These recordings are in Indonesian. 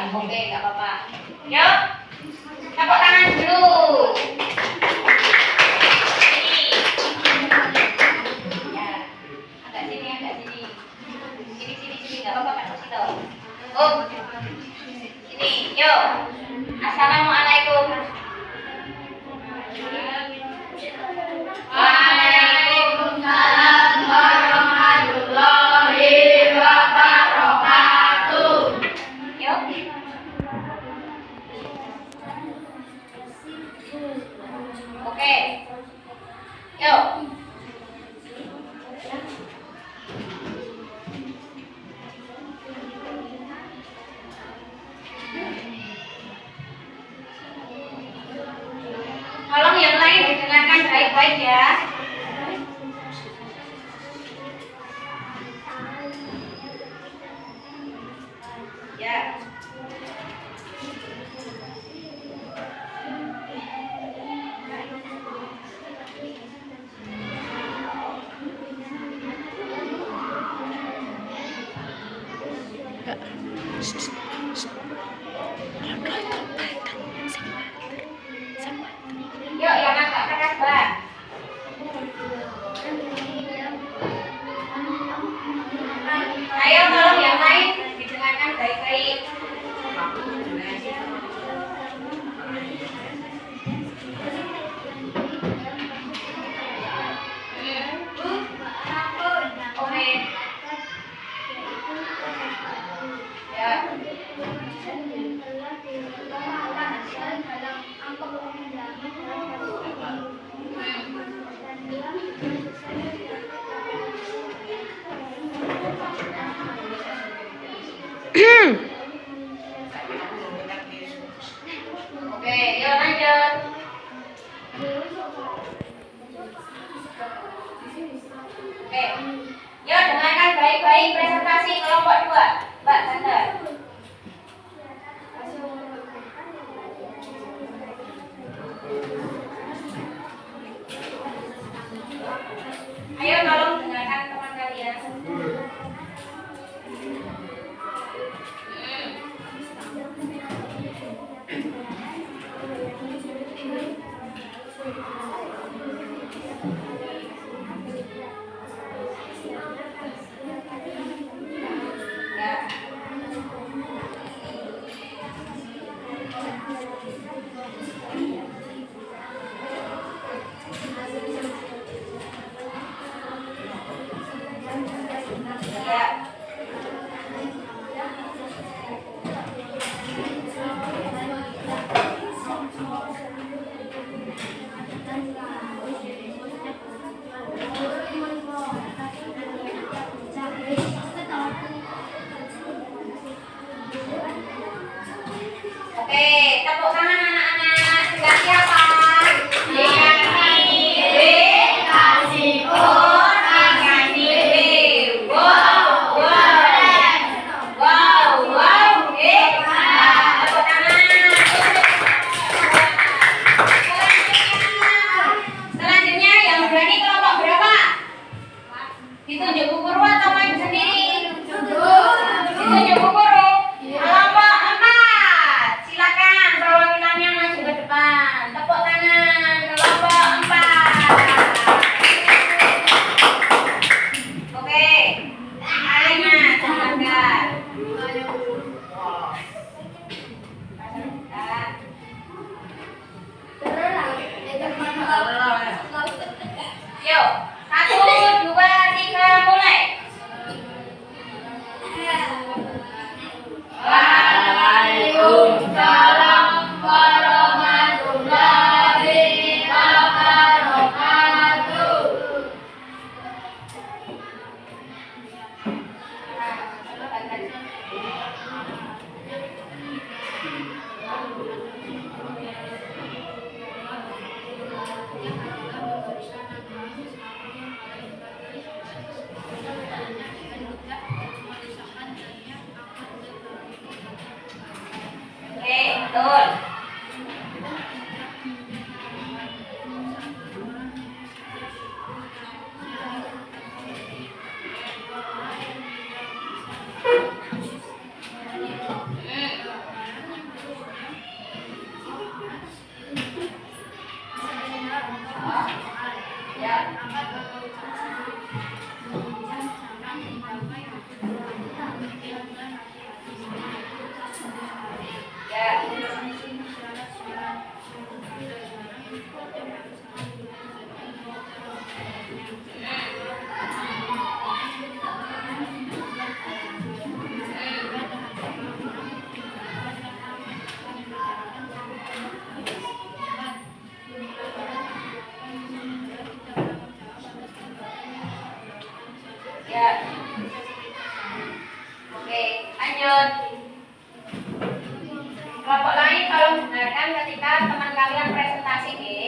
Oke, nggak apa-apa. Yuk, tepuk tangan dulu. Sini. Ya, agak sini, agak sini. Sini, nggak apa-apa kan situ. Oh, sini, yuk. Assalamualaikum. Waalaikumsalam warahmatullahi wabarakatuh. Yuk. Oke. Yuk. Tolong yang lain didengarkan baik-baik ya. Ya. Yuk, yang agak keras, Bang. Ayo, tolong yang lain didengarkan baik-baik. Oke. Ya. Oke, yuk lanjut. Oke, yuk dengarkan baik-baik presentasi kelompok 2, Mbak Sandra. Ayo tolong dengarkan teman kalian. Oke, tepuk tangan anak-anak. Dengan siapa? Kasih Selanjutnya yang berani kelompok berapa? Ditunjuk Bu Guru atau main sendiri? Ditunjuk Bu Guru. Kelompok 4. Silakan perwakilannya maju ke depan. Tepuk tangan kelompok 4. Oke. Kalimat silakan. Yuk, 1, 2, 3, mulai. Waalaikumsalam warahmatullahi wabarakatuh. Ya. Oke, lanjut. Kelompok lain tolong dengarkan ketika teman kalian presentasi, oke?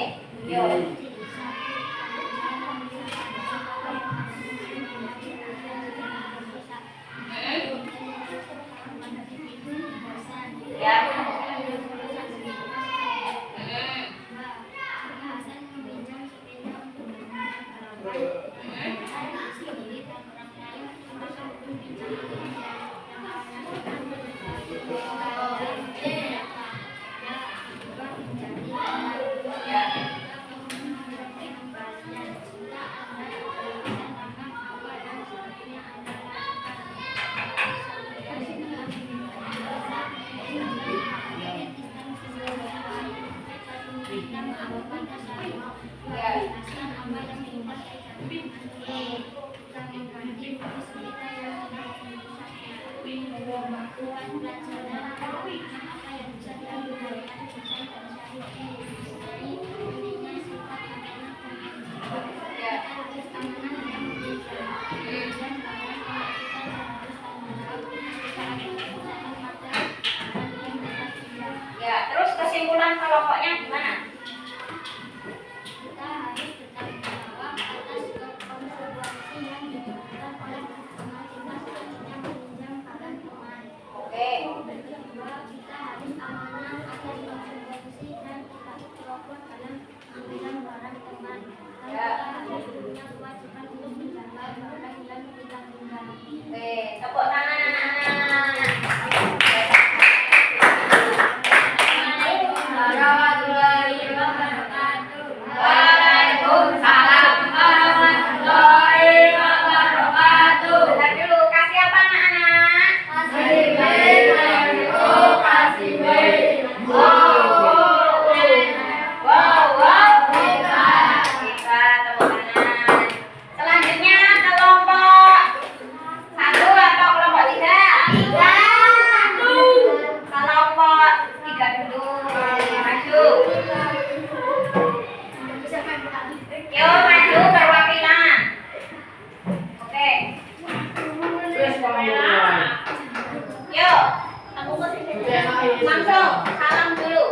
Yuk. Ya. Ya, terus kesimpulan kelompoknya gimana? Oke, tepuk tangan anak-anak. Waalaikumsalam warahmatullahi wabarakatuh. Bentar dulu, kasih apa anak-anak? Kasih B. Bisa, tepuk tangan. Selanjutnya kelompok 1 atau kelompok 3? Kelompok 3 dulu. Maju. Yuk, maju perwakilan. Oke. Yuk. Langsung salam dulu.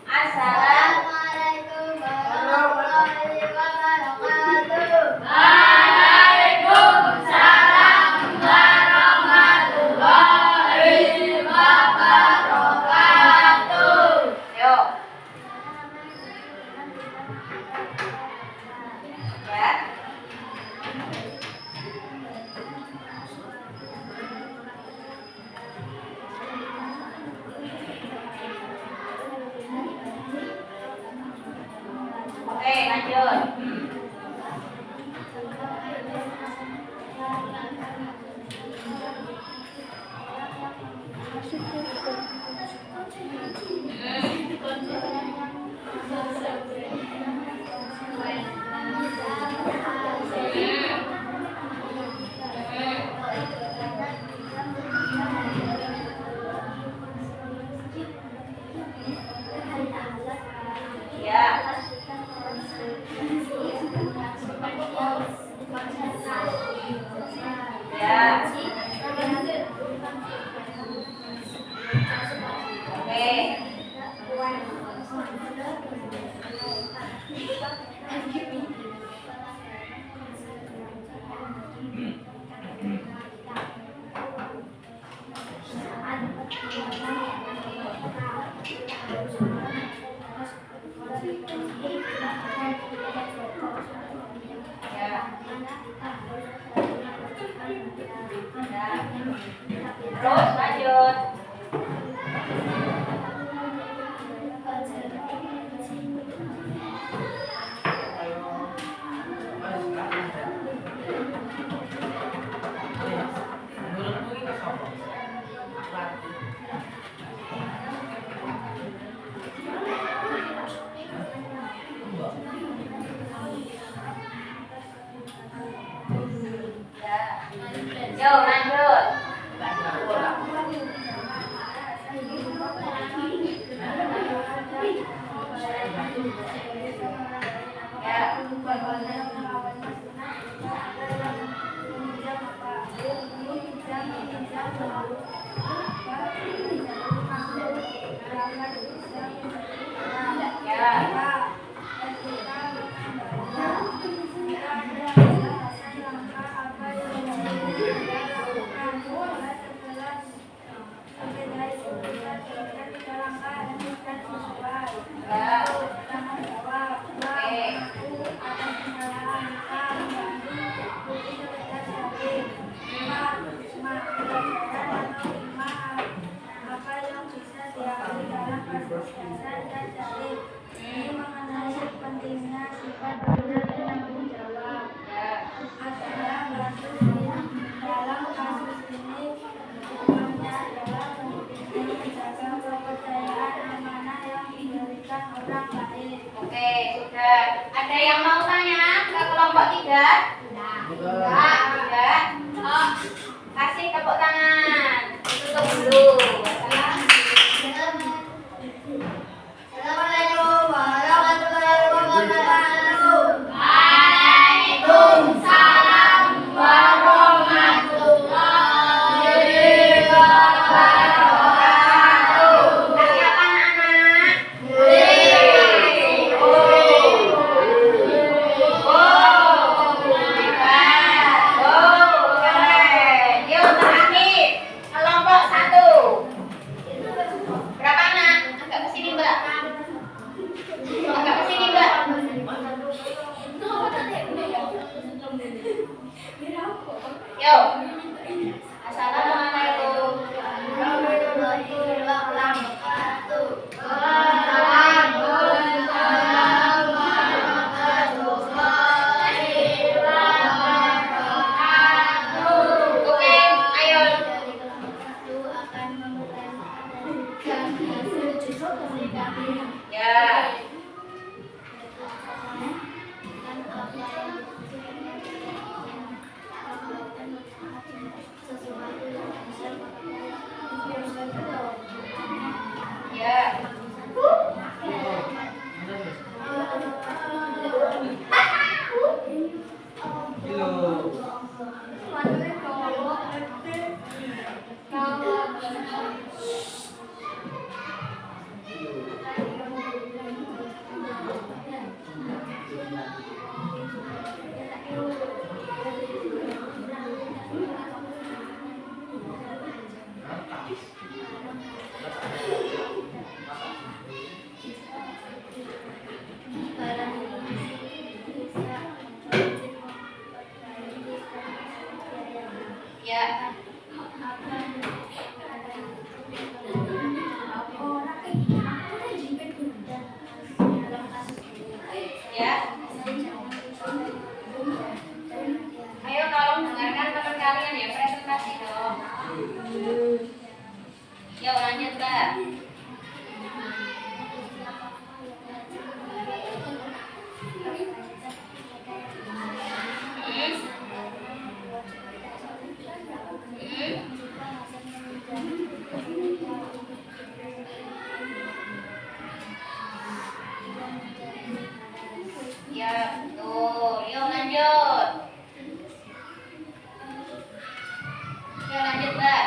Assalamualaikum warahmatullahi wabarakatuh. Waalaikumsalam warahmatullahi wabarakatuh. Yuk. Ya. Oke, lanjut. Ya. Ya. Oke. Ya. Terus lanjut. Ya. Yuk lanjut. Ya. Sudah? Sudah? Kasih tepuk tangan. Tutup dulu. Assalamualaikum warahmatullahi wabarakatuh. Waalaikumsalam warahmatullahi wabarakatuh. Kasih apa anak-anak? Yuk terakhir kelompok 1. Berapa anak? Agak ke sini Mbak. Agak ke sini Mbak. Yuk. Assalamualaikum. Oke, ayo. Ya. Ya. Ya. Ya. Ayo tolong dengarkan teman kalian ya, presentasi dong. Yuk lanjut Mbak. Ya, betul. Yuk lanjut. Yuk lanjut Mbak.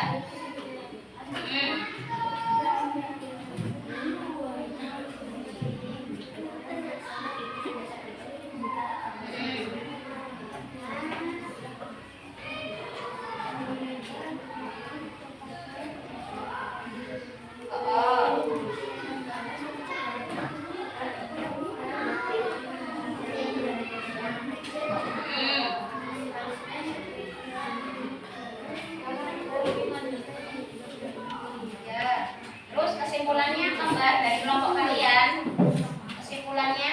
Ya. Terus kesimpulannya apa Mbak dari kelompok kalian? Kesimpulannya?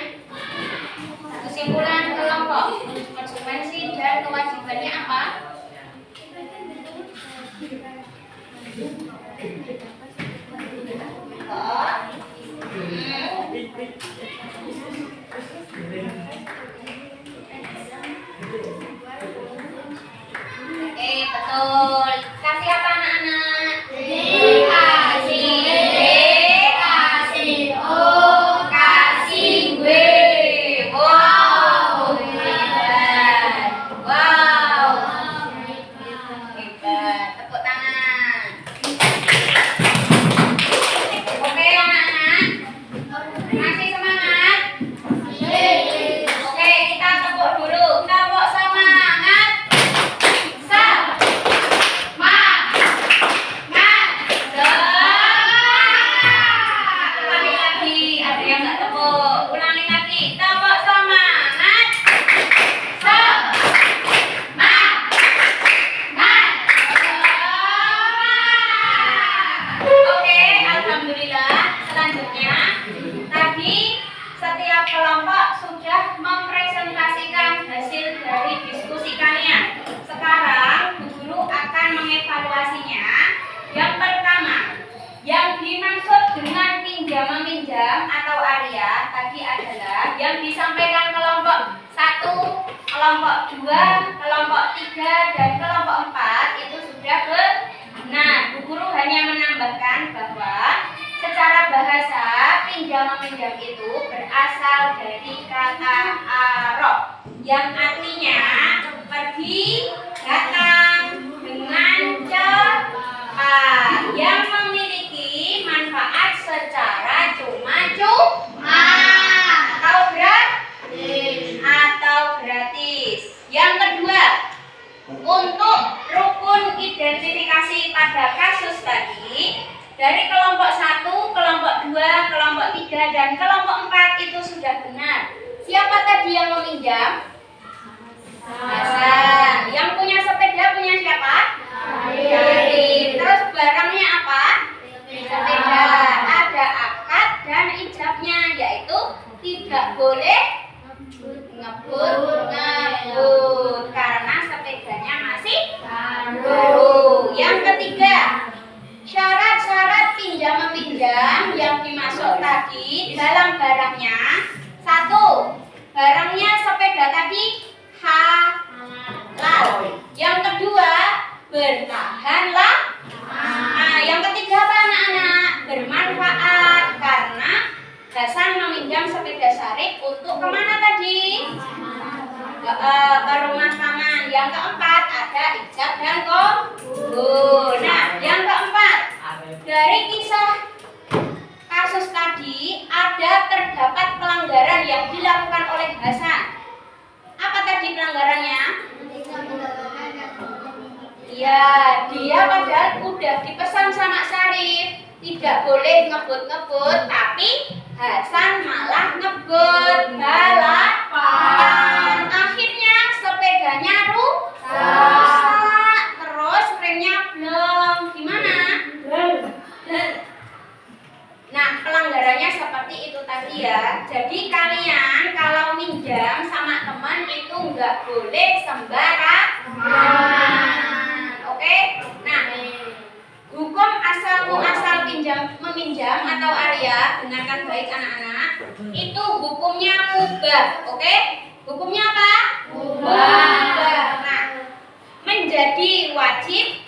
Kesimpulan kelompok, konsekuensi dan kewajibannya apa? Betul. Kasih apa anak-anak? Kasih gue. Wow. Wow. Hebat. Tepuk tangan. Oke anak-anak. Masih semangat? Oke, kita tepuk dulu. Tepuk semangat. Ulangi lagi. Ada yang nggak tepuk? Ulangi lagi. Tepuk semangat. Oke, alhamdulillah. Selanjutnya, tadi setiap kelompok sudah mempresentasikan hasil dari diskusi kalian. Sekarang, Bu Guru akan mengevaluasinya. Yang pertama, yang dimaksud dengan pinjam-meminjam atau area tadi adalah yang disampaikan kelompok 1 kelompok 2, kelompok 3, dan kelompok 4 itu sudah benar. Bu Guru hanya menambahkan bahwa secara bahasa pinjam meminjam itu berasal dari kata arok yang artinya pergi datang dengan cepat yang memiliki manfaat secara cuma-cuma atau gratis. Yang kedua, untuk rukun identifikasi pada kasus tadi dari kelompok 1, kelompok 2, kelompok 3, dan kelompok 4 itu sudah benar. Siapa tadi yang meminjam? Hasan. Yang punya sepeda punya siapa? Arif. Terus barangnya apa? Sepeda. Ada akad dan ijabnya, yaitu tidak boleh ngebut karena sepedanya masih baru. Yang ketiga, syarat-syarat pinjam meminjam yang dimasuk tadi dalam barangnya. 1. Barangnya sepeda tadi halal. Yang kedua, bertahan lama. Nah, yang ketiga apa anak-anak? Bermanfaat, karena Hasan meminjam sepeda Syarif untuk kemana tadi? Ke rumah paman. Yang keempat ada ijab dan qabul. Nah, yang keempat, dari kisah kasus tadi terdapat pelanggaran yang dilakukan oleh Hasan. Apa tadi pelanggarannya? Ya, dia padahal udah dipesan sama Syarif tidak boleh ngebut-ngebut, tapi Hasan malah ngebut balapan. Akhirnya sepedanya rusak, terus remnya belum. Gimana? Nah, pelanggarannya seperti itu tadi ya. Jadi kalian kalau minjam sama teman itu nggak boleh sembarangan. Oke? Nah, hukum asal muasal pinjam meminjam atau Arya, dengarkan baik anak-anak, itu hukumnya mubah. Oke? Hukumnya apa? Mubah. Nah, menjadi wajib,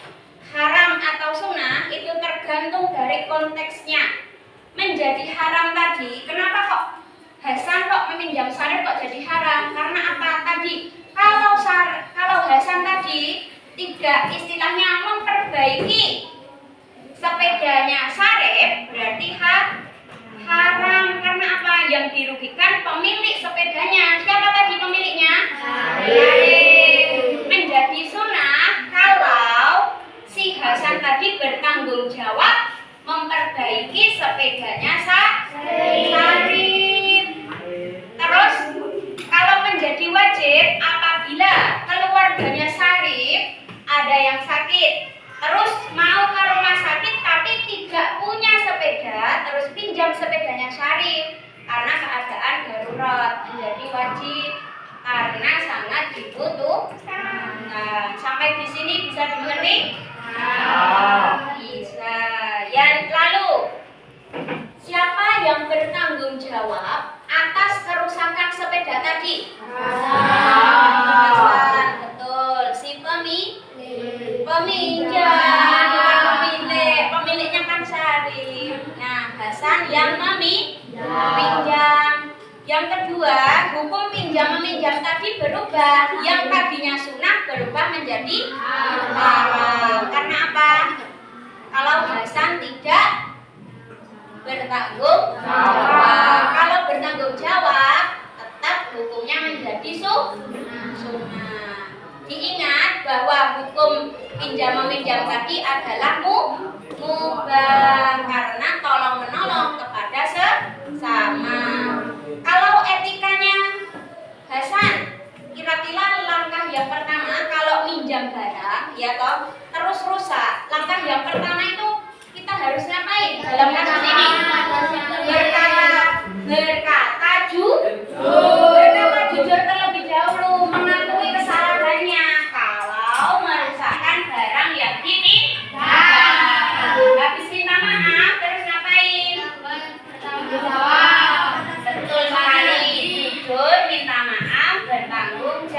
haram atau sunnah itu tergantung dari konteksnya. Menjadi haram tadi, kenapa kok Hasan kok meminjam Syarif kok jadi haram? Karena apa tadi? Kalau Hasan tadi tidak istilahnya memperbaiki sepedanya Syarif, berarti haram. Karena apa? Yang dirugikan pemilik sepedanya. Siapa tadi pemiliknya? Syarif. Menjadi sunnah kalau si Hasan tadi bertanggung jawab memperbaiki sepedanya Syarif. Terus kalau menjadi wajib apabila keluarganya Syarif ada yang sakit, terus mau ke rumah sakit tapi tidak punya sepeda, terus pinjam sepedanya Syarif karena keadaan darurat, menjadi wajib karena sangat dibutuhkan. Nah, sampai di sini bisa dimengerti? Bisa. Yang lalu, siapa yang bertanggung jawab atas kerusakan sepeda tadi? Hasan. Betul. Si peminjam, bukan pemilik. Pemiliknya kan Syarif. Nah, Hasan yang meminjam. Yang kedua, hukum pinjam meminjam tadi berubah. Yang tadinya sunnah berubah menjadi haram. Karena apa? Kalau Hasan tidak bertanggung jawab. Kalau bertanggung jawab, tetap hukumnya menjadi sunnah. Diingat bahwa hukum pinjam meminjam tadi adalah mubah karena tolong menolong kepada sesama. Kalau etikanya Hasan, kira-kira langkah yang pertama kalau minjam barang, ya toh, terus rusak. Langkah yang pertama itu kita harus ngapain dalam kasus ini? Berkata jujur terlebih dahulu, mengakui kesalahannya kalau merusakkan barang yang dipinjam. Habis minta maaf, terus ngapain? Betul sekali, jujur, minta maaf, bertanggung jawab.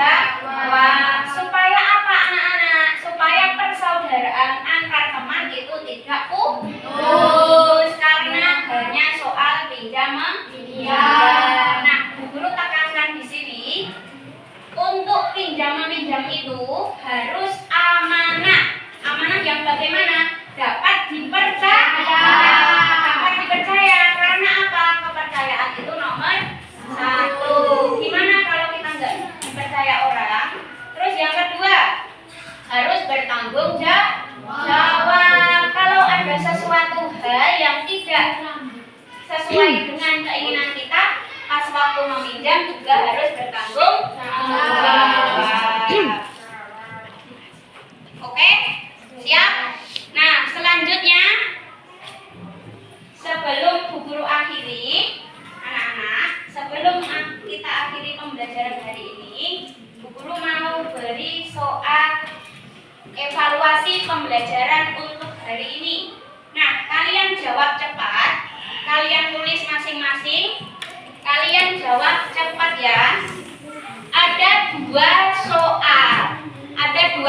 untuk pinjam-meminjam itu harus amanah. Amanah yang bagaimana? Dapat dipercaya. Dapat dipercaya. Karena apa? Kepercayaan itu nomor satu. Gimana kalau kita nggak dipercaya orang? Terus yang kedua, harus bertanggung jawab. Kalau ada sesuatu hal yang tidak sesuai dengan keinginan kita, pas waktu meminjam juga harus bertanggung jawab. Oke? Siap? Nah, selanjutnya sebelum Bu Guru akhiri, anak-anak, sebelum kita akhiri pembelajaran hari ini, Bu Guru mau beri soal evaluasi pembelajaran untuk hari ini. Nah, kalian jawab cepat, kalian tulis masing-masing, kalian jawab cepat ya. Ada dua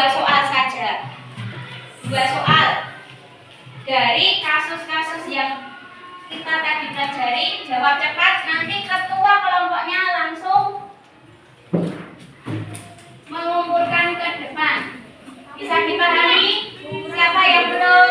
soal saja. Dua soal dari kasus-kasus yang kita tadi pelajari. Jawab cepat, nanti ketua kelompoknya langsung mengumpulkan ke depan. Bisa dipahami? Siapa yang belum